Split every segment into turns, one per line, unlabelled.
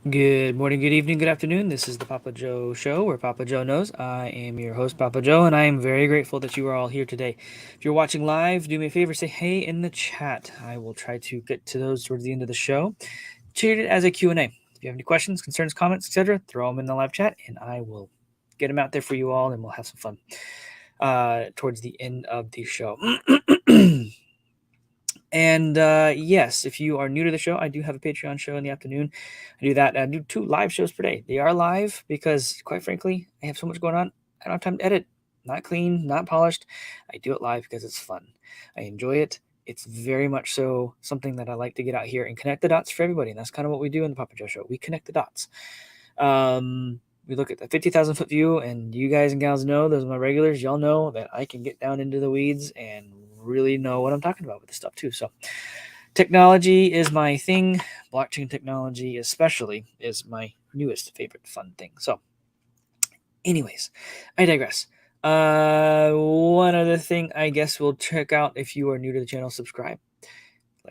Good morning, good evening, good afternoon. This is the Papa Joe Show, where Papa Joe knows. I am your host, Papa Joe, and I am very grateful that you are all here today. If you're watching live, do me a favor, say hey in the chat. I will try to get to those towards the end of the show. Treat it as a Q&A. If you have any questions, concerns, comments, etc., throw them in the live chat, and I will get them out there for you all, and we'll have some fun towards the end of the show. And yes, if you are new to the show, I do have a Patreon show in the afternoon. I do that. I do 2 live shows per day. They are live because, quite frankly, I have so much going on. I don't have time to edit. Not clean, not polished. I do it live because it's fun. I enjoy it. It's very much so something that I like to get out here and connect the dots for everybody. And that's kind of what we do in the Papa Joe Show. We connect the dots. We look at the 50,000 foot view, and you guys and gals know, those are my regulars, y'all know that I can get down into the weeds and really know what I'm talking about with this stuff too. So technology is my thing. Blockchain technology especially is my newest favorite fun thing. So anyways, I digress. One other thing I guess we'll check out, if you are new to the channel, subscribe.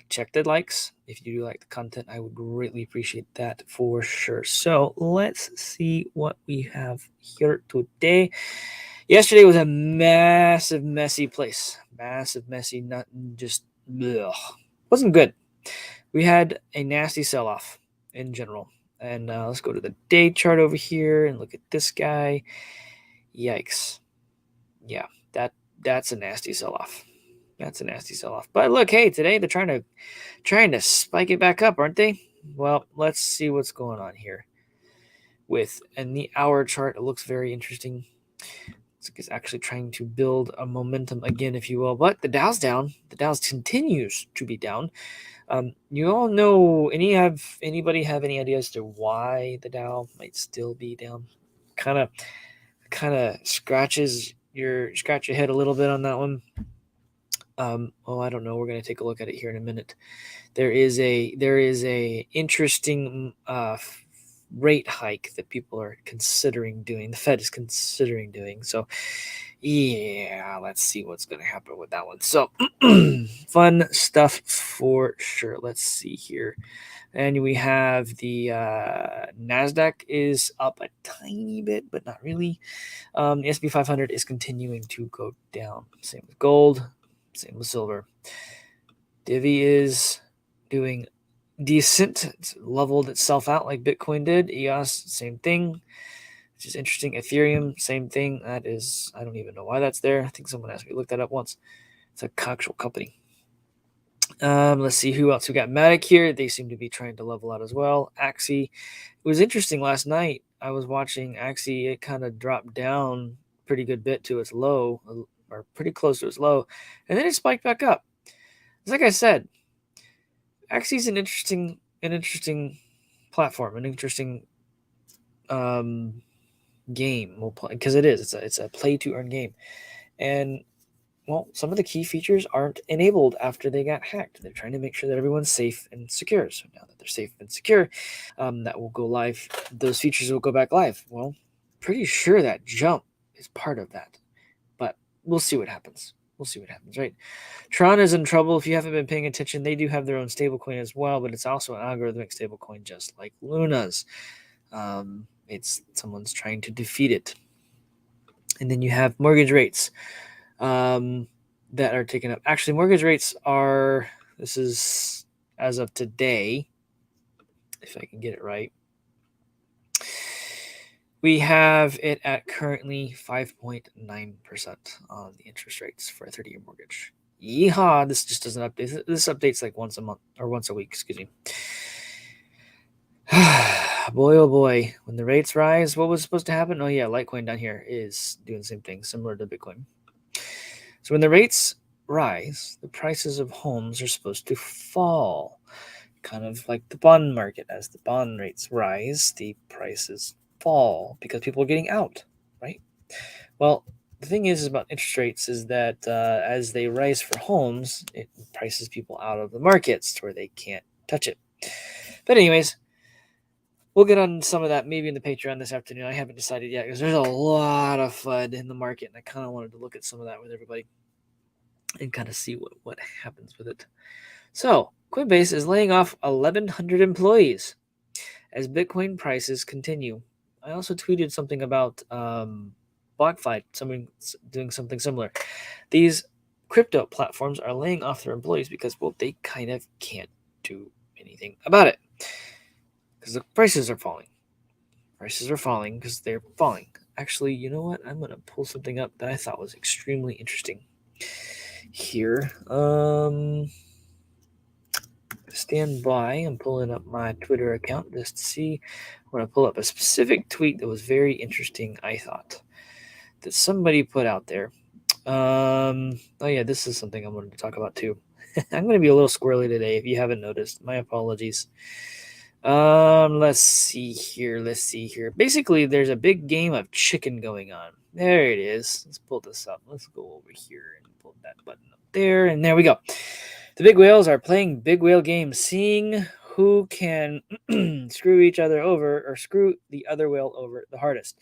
Check the likes. If you do like the content, I would greatly appreciate that for sure. So let's see what we have here today. Yesterday was a massive, messy place. Massive, messy, not just ugh. Wasn't good. We had a nasty sell-off in general. And let's go to the day chart over here and look at this guy. Yikes. Yeah, that's a nasty sell-off. That's a nasty sell-off. But look, hey, today they're trying to spike it back up, aren't they? Well, let's see what's going on here. And the hour chart, it looks very interesting. It's actually trying to build a momentum again, if you will. But the Dow's down. The Dow's continues to be down. You all know, anybody have any idea as to why the Dow might still be down? Kind of scratch your head a little bit on that one. I don't know. We're going to take a look at it here in a minute. There is a interesting rate hike that people are considering doing. The Fed is considering doing. So, yeah, let's see what's going to happen with that one. So, fun stuff for sure. Let's see here. And we have the NASDAQ is up a tiny bit, but not really. The S&P 500 is continuing to go down. Same with gold. Same with silver. Divi is doing decent. It's leveled itself out like Bitcoin did. EOS, same thing, which is interesting. Ethereum, same thing. That is, I don't even know why that's there. I think someone asked me to look that up once. It's a actual company. Let's see who else. We got Matic here. They seem to be trying to level out as well. Axie. It was interesting last night. I was watching Axie. It kind of dropped down pretty good bit to its low, or pretty close to its low, and then it spiked back up. It's like I said, Axie's an interesting platform, an interesting game. We'll play because it is. It's a play to earn game, and well, some of the key features aren't enabled after they got hacked. They're trying to make sure that everyone's safe and secure. So now that they're safe and secure, that will go live. Those features will go back live. Well, pretty sure that jump is part of that, but we'll see what happens. We'll see what happens, right? Tron is in trouble. If you haven't been paying attention, they do have their own stablecoin as well, but it's also an algorithmic stablecoin, just like Luna's. It's someone's trying to defeat it. And then you have mortgage rates that are taken up. Actually, mortgage rates are, this is as of today, if I can get it right. We have it at currently 5.9% on the interest rates for a 30-year mortgage. Yeehaw, this just doesn't update. This updates like once a month, or once a week, excuse me. Boy, oh boy, when the rates rise, what was supposed to happen? Oh yeah, Litecoin down here is doing the same thing, similar to Bitcoin. So when the rates rise, the prices of homes are supposed to fall, kind of like the bond market. As the bond rates rise, the prices fall because people are getting out, right? Well, the thing is about interest rates is that as they rise for homes, it prices people out of the markets to where they can't touch it. But anyways, we'll get on some of that maybe in the Patreon this afternoon. I haven't decided yet because there's a lot of FUD in the market, and I kind of wanted to look at some of that with everybody and kind of see what happens with it. So Coinbase is laying off 1,100 employees as Bitcoin prices continue. I also tweeted something about BlockFi, doing something similar. These crypto platforms are laying off their employees because, well, they kind of can't do anything about it because the prices are falling. Prices are falling because they're falling. Actually, you know what? I'm going to pull something up that I thought was extremely interesting here. Stand by. I'm pulling up my Twitter account just to see. I'm going to pull up a specific tweet that was very interesting, I thought, that somebody put out there. Oh, yeah, this is something I wanted to talk about too. I'm going to be a little squirrely today if you haven't noticed. My apologies. Let's see here. Basically, there's a big game of chicken going on. There it is. Let's pull this up. Let's go over here and pull that button up there, and there we go. The big whales are playing big whale games, seeing who can screw each other over or screw the other whale over the hardest.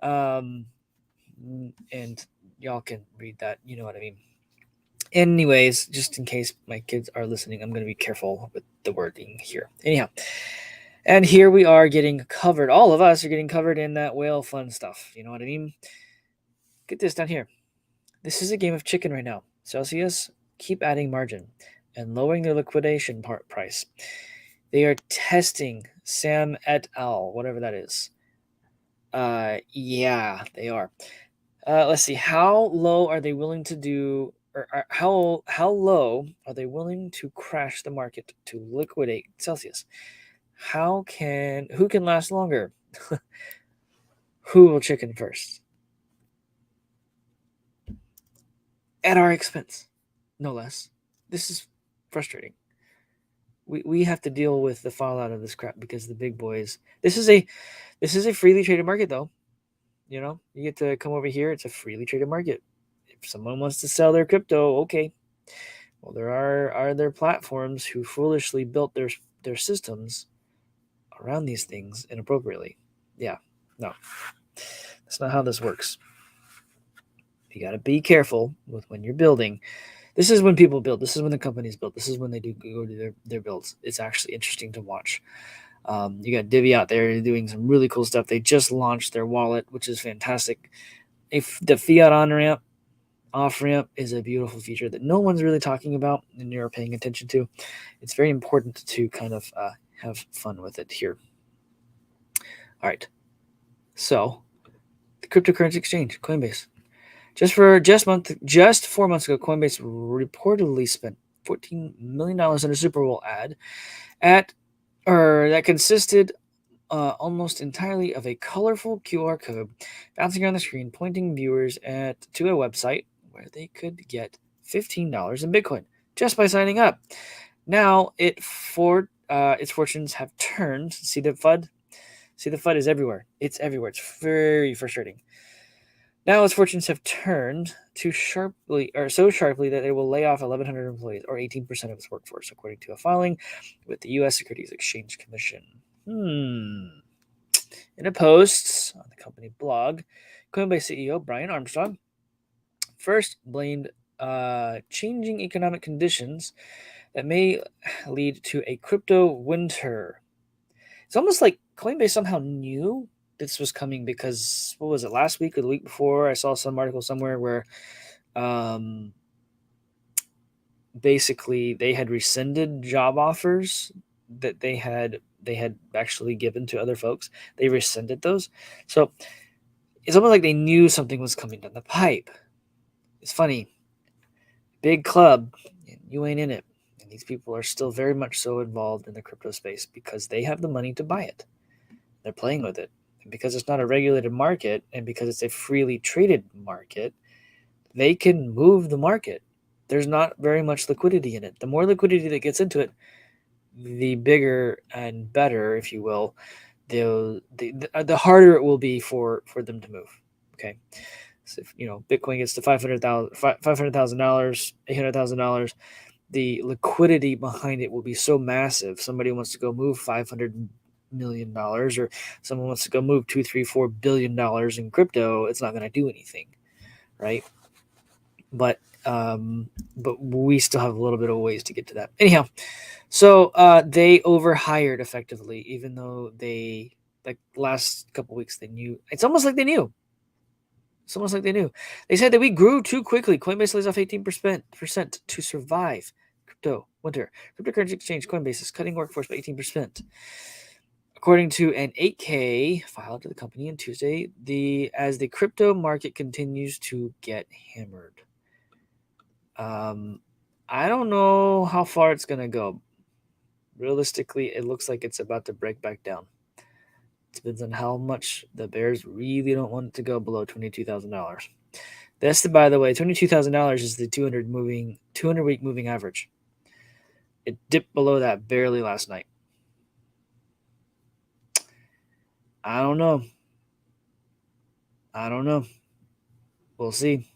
And y'all can read that. You know what I mean. Anyways, just in case my kids are listening, I'm going to be careful with the wording here. Anyhow, and here we are getting covered. All of us are getting covered in that whale fun stuff. You know what I mean? Get this down here. This is a game of chicken right now. Celsius keep adding margin and lowering their liquidation price. They are testing Sam et al., whatever that is. Yeah, they are. Let's see. How low are they willing to do, or how low are they willing to crash the market to liquidate Celsius? Who can last longer? Who will chicken first? At our expense, no less. This is frustrating. We have to deal with the fallout of this crap because the big boys. This is a freely traded market, though. You know, you get to come over here. It's a freely traded market. If someone wants to sell their crypto, okay. Well, there are there platforms who foolishly built their systems around these things inappropriately. Yeah, no, that's not how this works. You got to be careful with when you're building. This is when people build. This is when the companies build. This is when they do go to their builds. It's actually interesting to watch. You got Divi out there doing some really cool stuff. They just launched their wallet, which is fantastic. If the fiat on ramp, off ramp is a beautiful feature that no one's really talking about and you're paying attention to. It's very important to kind of have fun with it here. All right. So the cryptocurrency exchange, Coinbase. Just 4 months ago, Coinbase reportedly spent $14 million on a Super Bowl ad that consisted almost entirely of a colorful QR code bouncing around the screen, pointing viewers to a website where they could get $15 in Bitcoin just by signing up. Now its fortunes have turned. See the FUD? See, the FUD is everywhere. It's everywhere. It's very frustrating. Now its fortunes have turned so sharply that it will lay off 1,100 employees, or 18% of its workforce, according to a filing with the U.S. Securities Exchange Commission. In a post on the company blog, Coinbase CEO Brian Armstrong first blamed changing economic conditions that may lead to a crypto winter. It's almost like Coinbase somehow knew this was coming because, what was it, last week or the week before? I saw some article somewhere where basically they had rescinded job offers that they had actually given to other folks. They rescinded those. So it's almost like they knew something was coming down the pipe. It's funny. Big club, and you ain't in it. And these people are still very much so involved in the crypto space because they have the money to buy it. They're playing with it. And because it's not a regulated market and because it's a freely traded market, they can move the market. There's not very much liquidity in it. The more liquidity that gets into it, the bigger and better, if you will, the harder it will be for them to move. Okay. So if Bitcoin gets to $500,000, $800,000, the liquidity behind it will be so massive. Somebody wants to go move $500 million, or someone wants to go move $2, $3, $4 billion in crypto. It's not going to do anything, right? But But we still have a little bit of ways to get to that. Anyhow, so they overhired effectively, even though they, like, last couple weeks, they knew. It's almost like they knew. It's almost like they knew. They said that we grew too quickly. Coinbase lays off 18% to survive crypto winter. Cryptocurrency exchange Coinbase is cutting workforce by 18%. According to an 8K filed to the company on Tuesday, as the crypto market continues to get hammered. I don't know how far it's gonna go. Realistically, it looks like it's about to break back down. It depends on how much the Bears really don't want it to go below $22,000. That's by the way, $22,000 is the 200-week moving average. It dipped below that barely last night. I don't know. We'll see.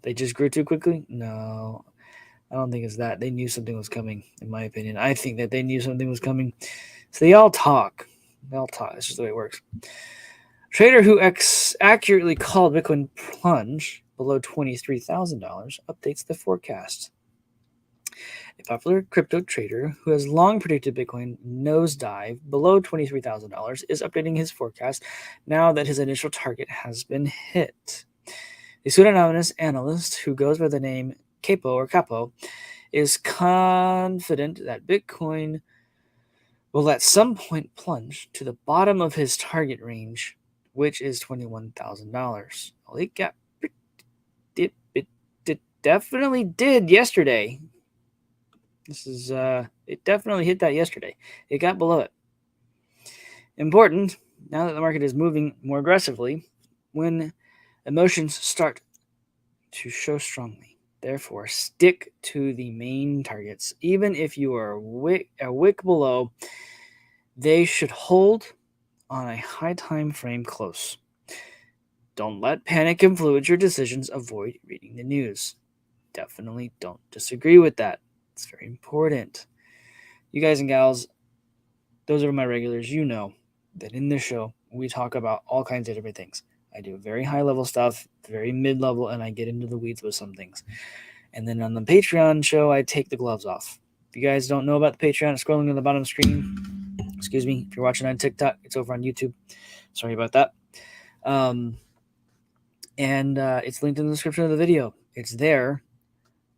They just grew too quickly? No, I don't think it's that. They knew something was coming, in my opinion. I think that they knew something was coming. So they all talk. That's just the way it works. Trader who accurately called Bitcoin plunge below $23,000 updates the forecast. A popular crypto trader who has long predicted Bitcoin nosedive below $23,000 is updating his forecast now that his initial target has been hit. The pseudonymous analyst, who goes by the name Capo, is confident that Bitcoin will at some point plunge to the bottom of his target range, which is $21,000. Well, it definitely did yesterday. It definitely hit that yesterday. It got below it. Important, now that the market is moving more aggressively, when emotions start to show strongly. Therefore, stick to the main targets. Even if you are a wick below, they should hold on a high time frame close. Don't let panic influence your decisions. Avoid reading the news. Definitely don't disagree with that. It's very important. You guys and gals, those are my regulars. You know that in this show, we talk about all kinds of different things. I do very high level stuff, very mid level, and I get into the weeds with some things. And then on the Patreon show, I take the gloves off. If you guys don't know about the Patreon, it's scrolling on the bottom of the screen. Excuse me. If you're watching on TikTok, it's over on YouTube. Sorry about that. It's linked in the description of the video. It's there,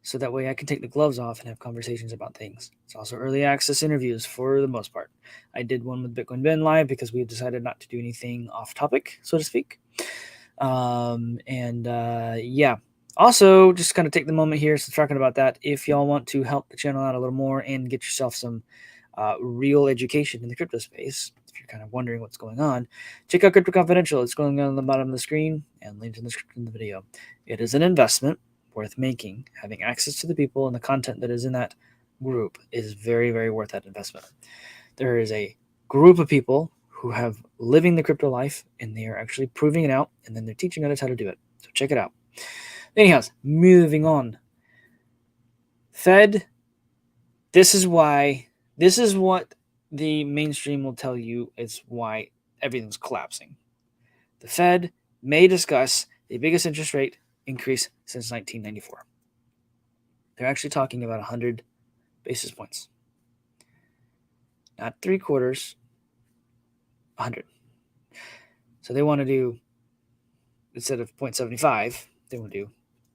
so that way I can take the gloves off and have conversations about things. It's also early access interviews for the most part. I did one with Bitcoin Ben live because we decided not to do anything off topic, so to speak. Yeah. Also, just kind of take the moment here, so talking about that, if y'all want to help the channel out a little more and get yourself some real education in the crypto space, if you're kind of wondering what's going on, check out Crypto Confidential. It's going on the bottom of the screen and linked in the description of the video. It is an investment worth making. Having access to the people and the content that is in that group is very, very worth that investment. There is a group of people who have living the crypto life, and they are actually proving it out, and then they're teaching others how to do it. So check it out. Anyhow, moving on. Fed, this is what the mainstream will tell you is why everything's collapsing. The Fed may discuss the biggest interest rate increase since 1994. They're actually talking about 100 basis points. Not 3/4, 100. So they want to do, instead of 0.75, they want to do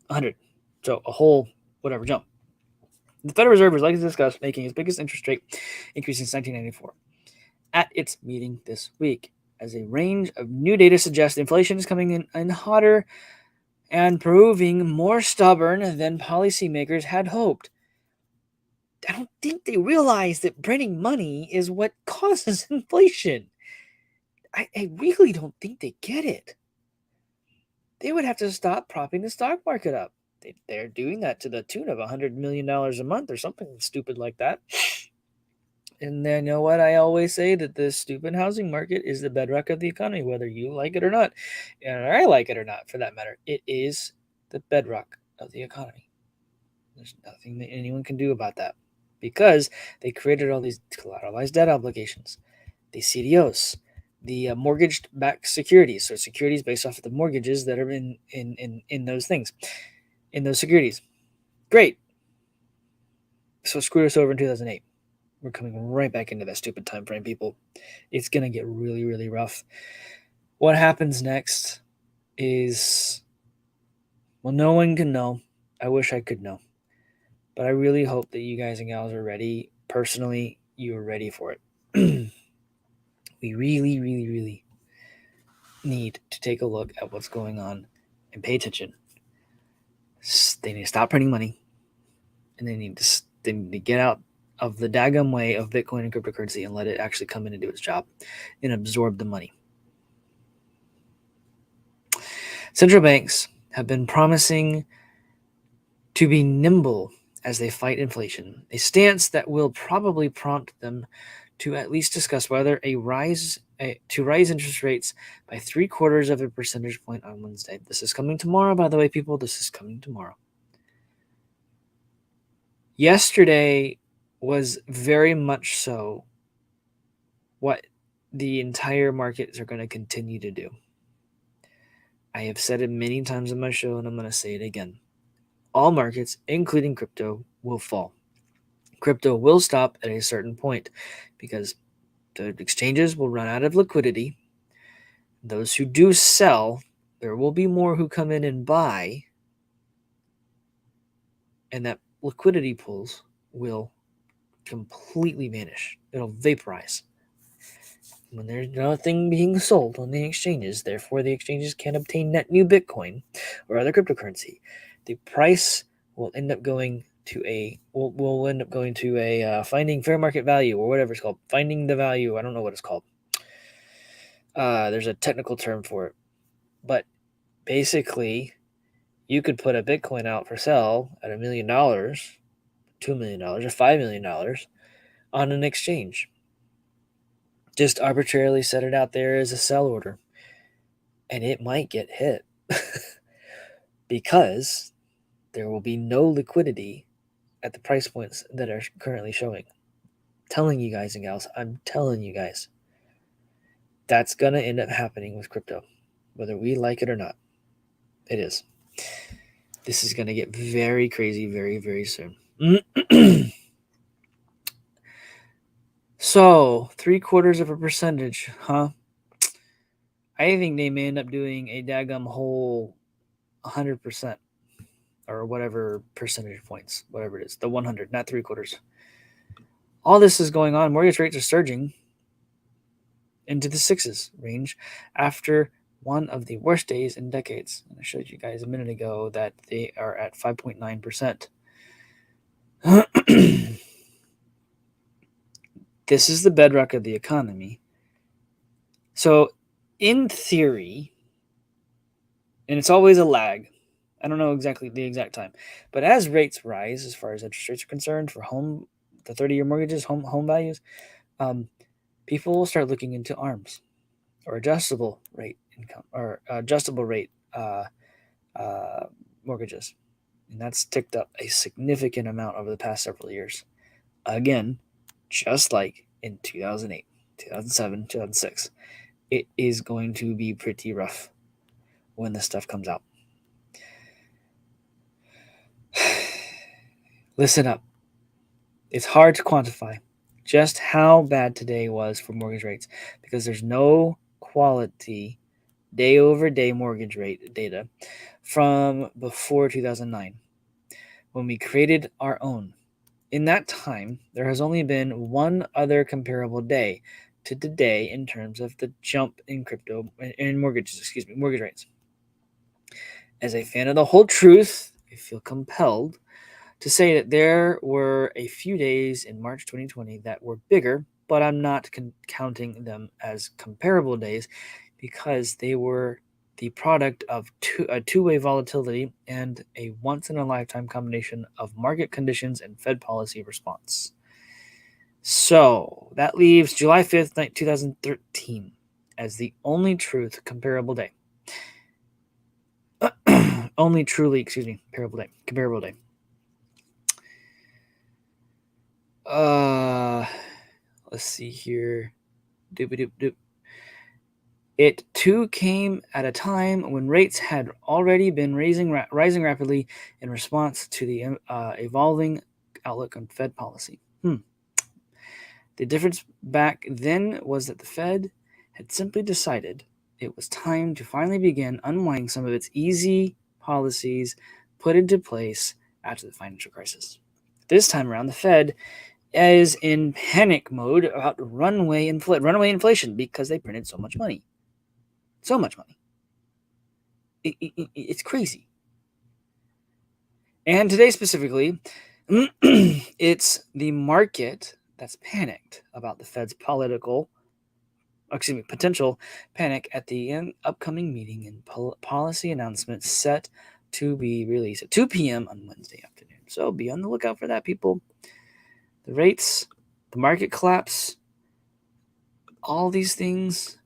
100. So a whole whatever jump. The Federal Reserve is likely to discuss making its biggest interest rate increase since 1994 at its meeting this week, as a range of new data suggests inflation is coming in hotter and proving more stubborn than policymakers had hoped. I don't think they realize that printing money is what causes inflation. I really don't think they get it. They would have to stop propping the stock market up. They're doing that to the tune of $100 million a month or something stupid like that. And then, you know what? I always say that this stupid housing market is the bedrock of the economy, whether you like it or not. And I like it or not, for that matter. It is the bedrock of the economy. There's nothing that anyone can do about that, because they created all these collateralized debt obligations, the CDOs, the mortgage-backed securities, so securities based off of the mortgages that are in those things. in those securities. Great. So screwed us over in 2008. We're coming right back into that stupid time frame, people. It's going to get really, really rough. What happens next is, well, no one can know. I wish I could know. But I really hope that you guys and gals are ready. Personally, you are ready for it. We really, really, really need to take a look at what's going on and pay attention. They need to stop printing money, and they need to get out of the daggum way of Bitcoin and cryptocurrency and let it actually come in and do its job and absorb the money. Central banks have been promising to be nimble as they fight inflation, a stance that will probably prompt them to at least discuss whether to rise interest rates by 0.75 of a percentage point on Wednesday. This is coming tomorrow, by the way, people. This is coming tomorrow. Yesterday was very much so what the entire markets are going to continue to do. I have said it many times on my show, and I'm going to say it again. All markets, including crypto, will fall. Crypto will stop at a certain point because the exchanges will run out of liquidity. Those who do sell, there will be more who come in and buy, and that liquidity pools will completely vanish. It'll vaporize. When there's nothing being sold on the exchanges, therefore the exchanges can't obtain net new Bitcoin or other cryptocurrency, the price will end up going to a finding fair market value, or whatever it's called, finding the value. I don't know what it's called. There's a technical term for it, but basically, you could put a Bitcoin out for sale at $1 million, $2 million, or $5 million on an exchange. Just arbitrarily set it out there as a sell order, and it might get hit because there will be no liquidity at the price points that are currently showing. Telling you guys and gals, I'm telling you guys, that's going to end up happening with crypto, whether we like it or not. It is. This is going to get very crazy very, very soon. So, 0.75%, huh? I think they may end up doing a daggum whole 100% or whatever percentage points, whatever it is, the 100, not 3/4. All this is going on. Mortgage rates are surging into the sixes range after one of the worst days in decades. And I showed you guys a minute ago that they are at 5.9%. This is the bedrock of the economy. So, in theory, and it's always a lag, I don't know exactly the exact time, but as rates rise, as far as interest rates are concerned for the 30-year mortgages, home values, people will start looking into ARMs or adjustable rate income or adjustable rate mortgages, and that's ticked up a significant amount over the past several years. Again, just like in 2008, 2007, 2006, it is going to be pretty rough when this stuff comes out. Listen up. It's hard to quantify just how bad today was for mortgage rates because there's no quality day-over-day mortgage rate data from before 2009 when we created our own. In that time, there has only been one other comparable day to today in terms of the jump in mortgage rates. As a fan of the whole truth, I feel compelled to say that there were a few days in March 2020 that were bigger, but I'm not counting them as comparable days because they were the product of two-way volatility and a once-in-a-lifetime combination of market conditions and Fed policy response. So that leaves July 5th, 2013 as the only truth comparable day. Comparable day. Let's see here. It too came at a time when rates had already been rising rapidly in response to the evolving outlook on Fed policy. The difference back then was that the Fed had simply decided it was time to finally begin unwinding some of its easy policies put into place after the financial crisis. This time around, the Fed is in panic mode about runaway inflation because they printed so much money. So much money. It's crazy. And today specifically, it's the market that's panicked about the Fed's potential panic at the upcoming meeting and policy announcements set to be released at 2 p.m. on Wednesday afternoon. So be on the lookout for that, people. The rates, the market collapse, all these things.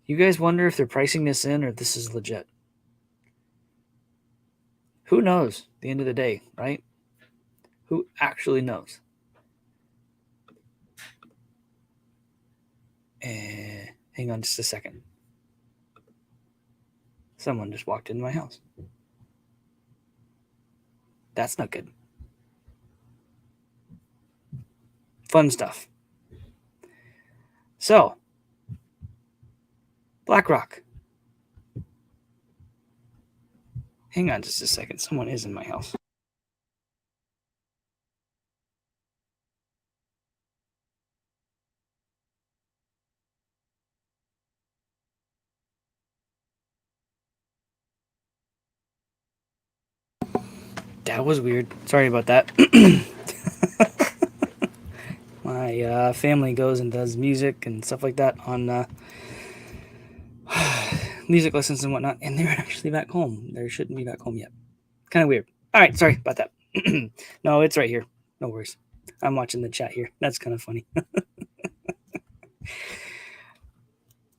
You guys wonder if they're pricing this in or if this is legit. Who knows at the end of the day, right? Who actually knows? Hang on just a second. Someone just walked into my house. That's not good. Fun stuff. So, BlackRock. Hang on just a second. Someone is in my house. That was weird. Sorry about that. My family goes and does music and stuff like that on music lessons and whatnot, and they're actually back home. They shouldn't be back home yet. Kind of weird. All right, sorry about that. No, it's right here. No worries. I'm watching the chat here. That's kind of funny.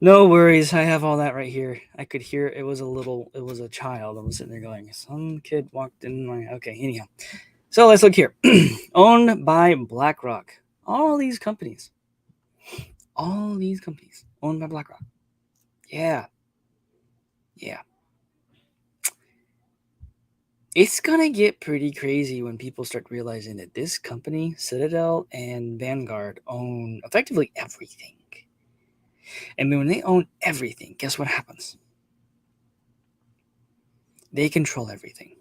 No worries. I have all that right here. I could hear it was a child. I was sitting there going, some kid walked in my. Okay, anyhow. So let's look here. Owned by BlackRock. All these companies owned by BlackRock. Yeah. It's going to get pretty crazy when people start realizing that this company, Citadel and Vanguard, own effectively everything. And when they own everything, guess what happens? They control everything.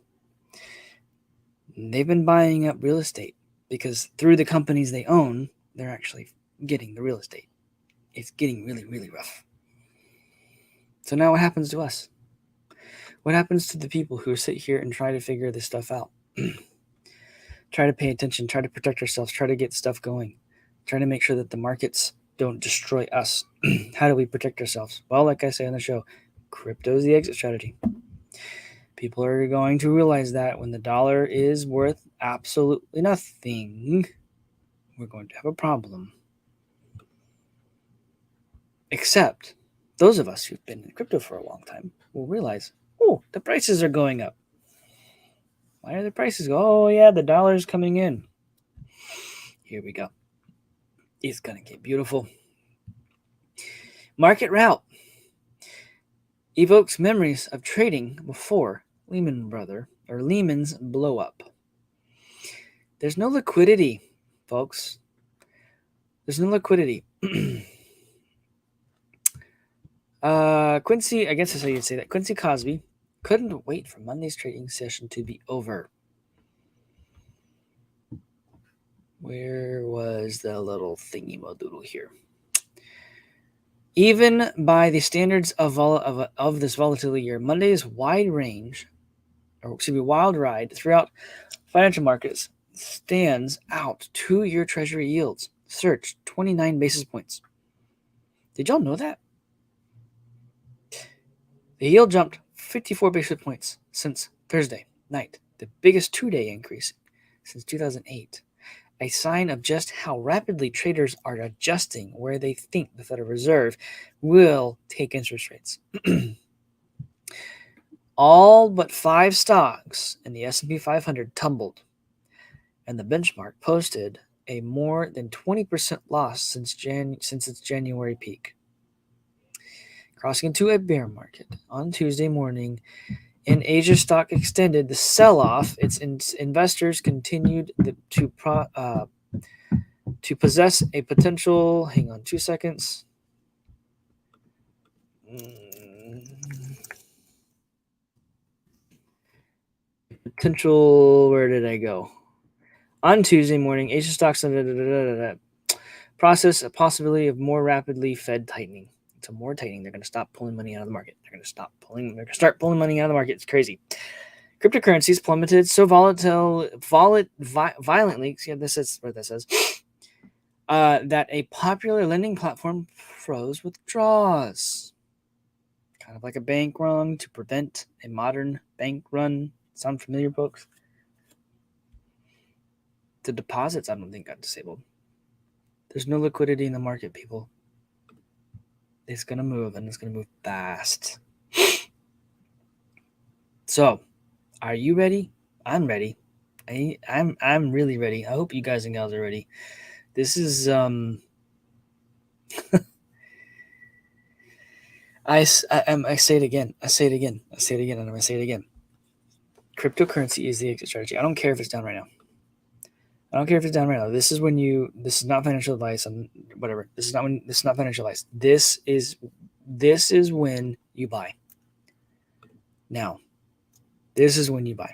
They've been buying up real estate because through the companies they own, they're actually getting the real estate. It's getting really, really rough. So now what happens to us? What happens to the people who sit here and try to figure this stuff out? Try to pay attention, try to protect ourselves, try to get stuff going, try to make sure that the markets don't destroy us. How do we protect ourselves? Well, like I say on the show, crypto is the exit strategy. People are going to realize that when the dollar is worth absolutely nothing, we're going to have a problem. Except those of us who've been in crypto for a long time will realize, oh, the prices are going up. Why are the prices going? Oh, yeah, the dollar's coming in. Here we go. It's going to get beautiful. Market route evokes memories of trading before Lehman's blow up. There's no liquidity, folks. There's no liquidity. Quincy, I guess that's how you'd say that. Quincy Cosby couldn't wait for Monday's trading session to be over. Where was the little thingy-mo-doodle here? Even by the standards of this volatility year, Monday's wild ride throughout financial markets stands out. 2-year Treasury yields surged 29 basis points. Did y'all know that? The yield jumped 54 basis points since Thursday night, the biggest 2-day increase since 2008. A sign of just how rapidly traders are adjusting where they think the Federal Reserve will take interest rates. All but 5 stocks in the S&P 500 tumbled, and the benchmark posted a more than 20% loss since its January peak. crossing into a bear market on Tuesday morning. In Asia stock extended the sell-off. Its investors continued to possess a potential. Hang on 2 seconds. Potential. Where did I go? On Tuesday morning, Asia stocks process a possibility of more rapidly Fed tightening. So more tightening. They're going to stop pulling money out of the market. They're going to start pulling money out of the market. It's crazy. Cryptocurrencies plummeted so violently. See, this is what this says. That a popular lending platform froze withdrawals. Kind of like a bank run to prevent a modern bank run. Sound familiar, folks? The deposits, I don't think, got disabled. There's no liquidity in the market, people. It's going to move, and it's going to move fast. So, are you ready? I'm ready. I'm really ready. I hope you guys and gals are ready. This is I say it again. I say it again. I say it again, and I'm gonna say it again. Cryptocurrency is the exit strategy. I don't care if it's down right now. I don't care if it's down right now. This is when you. This is not financial advice. And whatever. This is not financial advice. This is when you buy. Now, this is when you buy.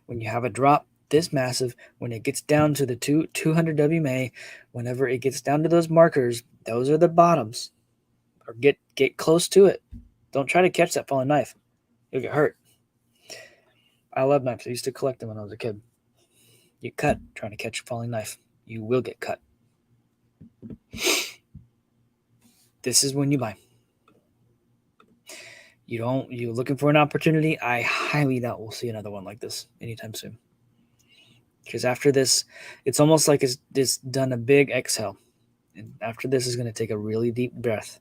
When you have a drop this massive, when it gets down to the 200 WMA, whenever it gets down to those markers, those are the bottoms. Or get close to it. Don't try to catch that falling knife. You'll get hurt. I love knives. I used to collect them when I was a kid. You cut trying to catch a falling knife. You will get cut. This is when you buy. You're looking for an opportunity. I highly doubt we'll see another one like this anytime soon. Because after this, it's almost like it's done a big exhale. And after this is going to take a really deep breath.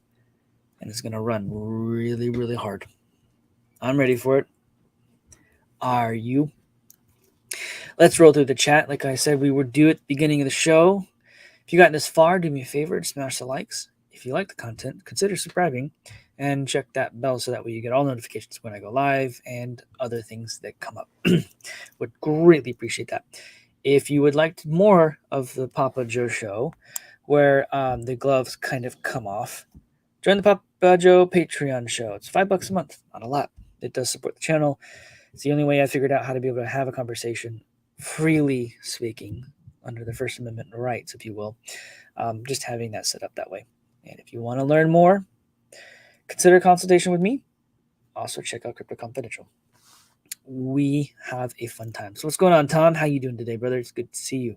And it's going to run really, really hard. I'm ready for it. Are you? Let's roll through the chat. Like I said, we would do at the beginning of the show. If you got this far, do me a favor and smash the likes. If you like the content, consider subscribing and check that bell so that way you get all notifications when I go live and other things that come up. Would greatly appreciate that. If you would like more of the PAPAJO show, where the gloves kind of come off, join the PAPAJO Patreon show. It's $5 a month, not a lot. It does support the channel. It's the only way I figured out how to be able to have a conversation, freely speaking, under the First Amendment rights, if you will. Just having that set up that way. And if you want to learn more, consider a consultation with me. Also, check out Crypto Confidential. We have a fun time. So what's going on, Tom? How you doing today, brother? It's good to see you.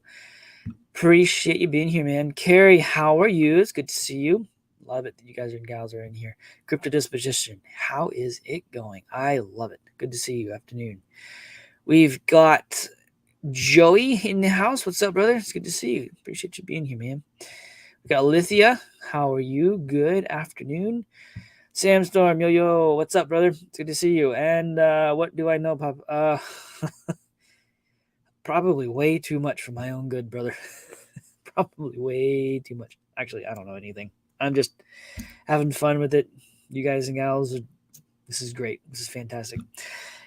Appreciate you being here, man. Carrie, how are you? It's good to see you. Love it that you guys and gals are in here. Crypto Disposition, how is it going? I love it. Good to see you. Afternoon. We've got Joey in the house. What's up, brother? It's good to see you. Appreciate you being here, man. We got Lithia. How are you? Good afternoon. Sam Storm, yo, what's up, brother? It's good to see you. And what do I know, Pop? Probably way too much for my own good, brother. Probably way too much. Actually, I don't know anything. I'm just having fun with it. You guys and gals, this is great. This is fantastic.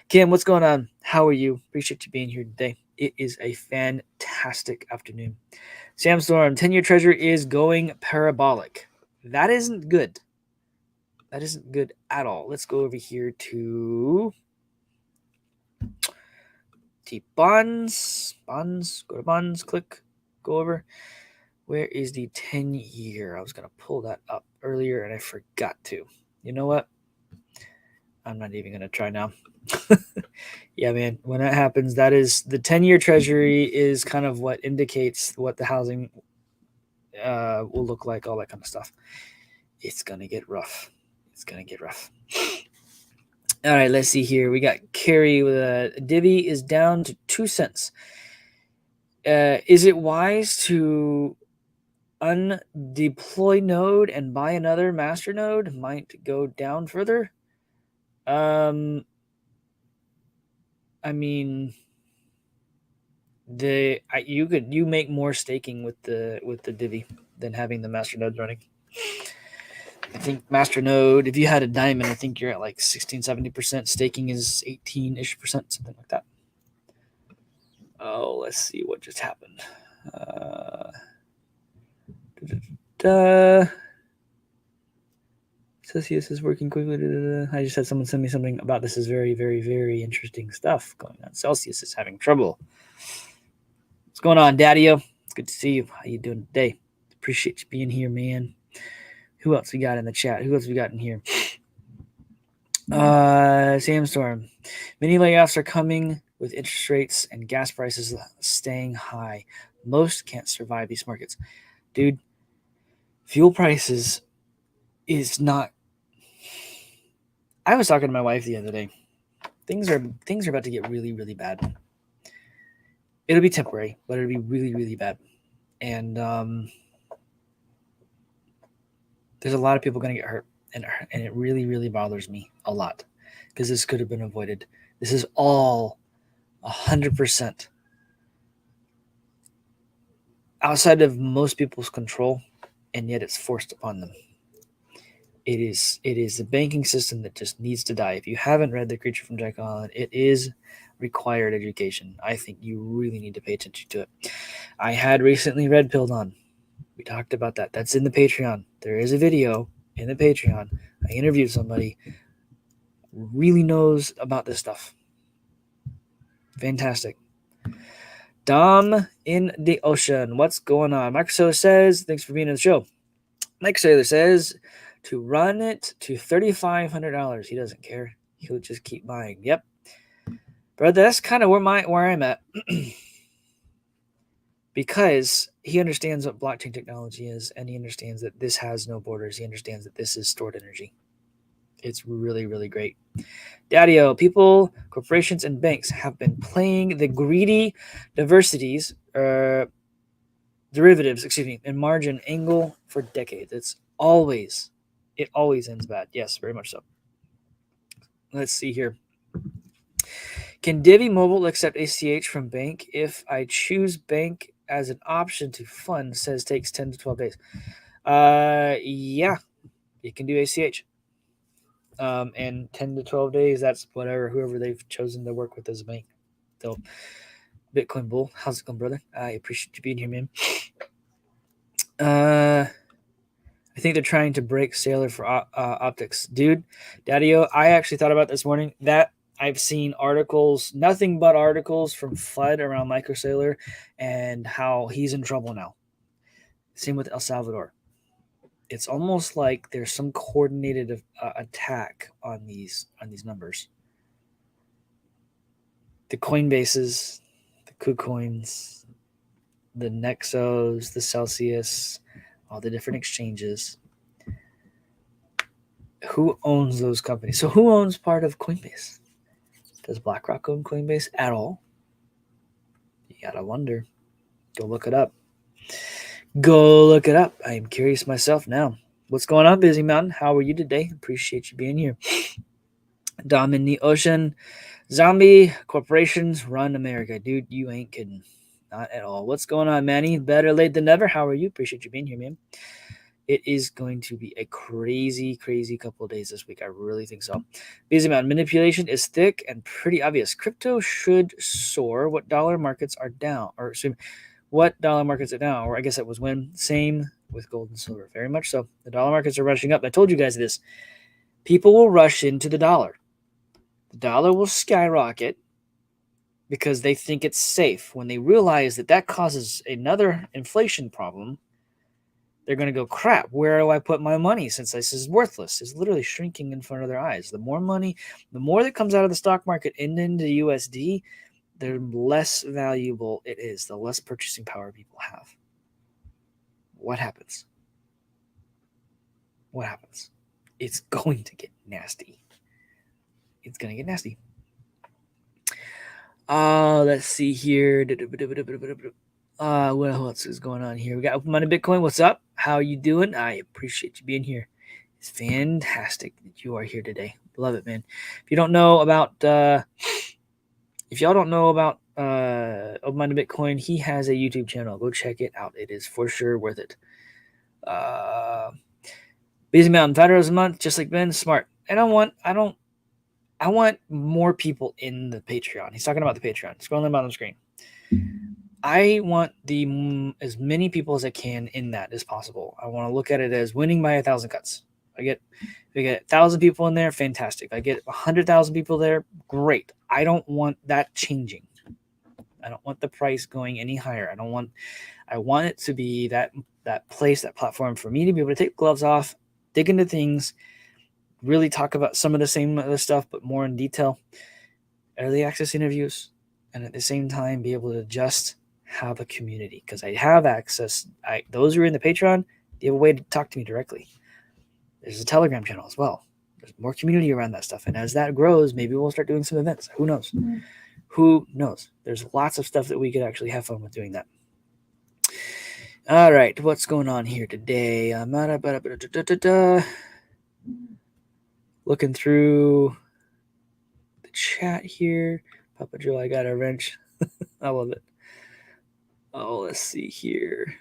Kim, what's going on? How are you? Appreciate you being here today. It is a fantastic afternoon. Sam Storm, 10-year treasury is going parabolic. That isn't good. That isn't good at all. Let's go over here to bonds. Bonds. Go to bonds. Click. Go over. Where is the 10-year? I was going to pull that up earlier and I forgot to. You know what? I'm not even going to try now. Yeah, man. When that happens, that is the 10-year treasury is kind of what indicates what the housing will look like, all that kind of stuff. It's going to get rough. It's going to get rough. All right, let's see here. We got Carrie with a divvy is down to 2 cents. Is it wise to undeploy node and buy another master node? Might go down further. I mean, you make more staking with the divvy than having the master nodes running. I think Masternode, if you had a diamond, I think you're at like 16, 70%. Staking is 18-ish percent, something like that. Oh, let's see what just happened. Celsius is working quickly. I just had someone send me something about this is very, very, very interesting stuff going on. Celsius is having trouble. What's going on, Daddy-O? It's good to see you. How you doing today? Appreciate you being here, man. Who else we got in the chat? Who else we got in here? Sandstorm. Many layoffs are coming with interest rates and gas prices staying high. Most can't survive these markets. Dude, fuel prices is not. I was talking to my wife the other day. Things are about to get really, really bad. It'll be temporary, but it'll be really, really bad. And there's a lot of people going to get hurt. And it really, really bothers me a lot because this could have been avoided. This is all 100% outside of most people's control, and yet it's forced upon them. It is the banking system that just needs to die. If you haven't read The Creature from Jekyll Island, it is required education. I think you really need to pay attention to it. I had recently Red Pilled on. We talked about that. That's in the Patreon. There is a video in the Patreon. I interviewed somebody who really knows about this stuff. Fantastic. Dom in the ocean. What's going on? Mike Saylor says, thanks for being on the show. Mike Saylor says to run it to $3,500. He doesn't care. He'll just keep buying. Yep. But that's kind of where I'm at. Because he understands what blockchain technology is, and he understands that this has no borders. He understands that this is stored energy. It's really, really great. Daddy-O, people, corporations, and banks have been playing the greedy derivatives, and margin angle for decades. It always ends bad. Yes, very much so. Let's see here. Can Divvy Mobile accept ACH from bank? If I choose bank as an option to fund, says takes 10 to 12 days. Yeah, you can do ACH. And 10 to 12 days, that's whoever they've chosen to work with as a bank. So, Bitcoin Bull, how's it going, brother? I appreciate you being here, man. I think they're trying to break Saylor for optics. Dude, Daddy-O, I actually thought about this morning that I've seen articles, nothing but articles from FUD around Micro Saylor and how he's in trouble now. Same with El Salvador. It's almost like there's some coordinated attack on these numbers. The Coinbases, the KuCoins, the Nexos, the Celsius, all the different exchanges. Who owns those companies? So who owns part of Coinbase? Does BlackRock own Coinbase at all? You gotta wonder. Go look it up. I am curious myself now. What's going on, Busy Mountain? How are you today? Appreciate you being here. Dom in the ocean. Zombie corporations run America. Dude, you ain't kidding. Not at all. What's going on, Manny? Better late than never. How are you? Appreciate you being here, man. It is going to be a crazy, crazy couple of days this week. I really think so. Busy Mountain. Manipulation is thick and pretty obvious. Crypto should soar. What dollar markets are down? What dollar markets are down? Or I guess that was when. Same with gold and silver. Very much so. The dollar markets are rushing up. I told you guys this. People will rush into the dollar. The dollar will skyrocket because they think it's safe. When they realize that causes another inflation problem, they're going to go, crap, where do I put my money since this is worthless? It's literally shrinking in front of their eyes. The more money, the more that comes out of the stock market and into USD, the less valuable it is, the less purchasing power people have. What happens? It's going to get nasty. Let's see here. What else is going on here? We got Open Minded Bitcoin. What's up? How you doing? I appreciate you being here. It's fantastic that you are here today. Love it, man. If y'all don't know about Open Minded Bitcoin, he has a YouTube channel. Go check it out. It is for sure worth it. Bees Mountain, $5 a month, just like Ben. Smart. And I want more people in the Patreon. He's talking about the Patreon. Scrolling down on the screen. I want as many people as I can in that as possible. I want to look at it as winning by 1,000 cuts. If I get 1,000 people in there, fantastic. If I get 100,000 people there, great. I don't want that changing. I don't want the price going any higher. I want it to be that place, that platform for me to be able to take gloves off, dig into things, really talk about some of the same other stuff, but more in detail. Early access interviews, and at the same time be able to just have a community, because I have access. Those who are in the Patreon, they have a way to talk to me directly. There's a Telegram channel as well. There's more community around that stuff, and as that grows, maybe we'll start doing some events. Who knows? Who knows? There's lots of stuff that we could actually have fun with doing that. All right, what's going on here today? Looking through the chat here. PAPAJO, I got a wrench. I love it. Oh, let's see here.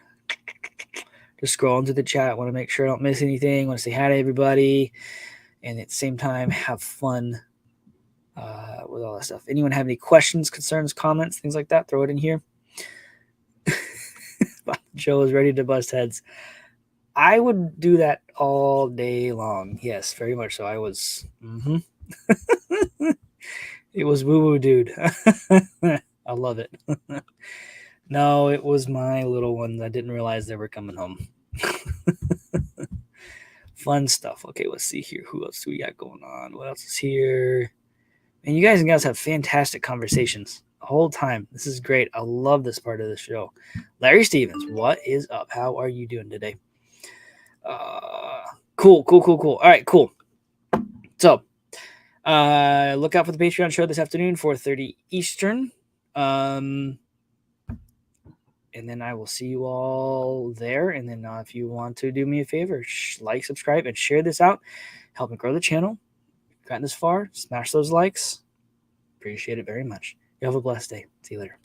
Just scrolling through the chat. Want to make sure I don't miss anything. Want to say hi to everybody. And at the same time, have fun with all that stuff. Anyone have any questions, concerns, comments, things like that? Throw it in here. Joe is ready to bust heads. I would do that all day long. Yes, very much so. I was. It was woo-woo, dude. I love it. No, it was my little ones. I didn't realize they were coming home. Fun stuff. Okay, let's see here. Who else do we got going on? What else is here? And you guys and gals have fantastic conversations the whole time. This is great. I love this part of the show. Larry Stevens, what is up? How are you doing today? Cool. All right, cool. So, look out for the Patreon show this afternoon, 4:30 Eastern. And then I will see you all there. And then if you want to do me a favor, like, subscribe, and share this out. Help me grow the channel. Gotten this far, smash those likes. Appreciate it very much. You have a blessed day. See you later.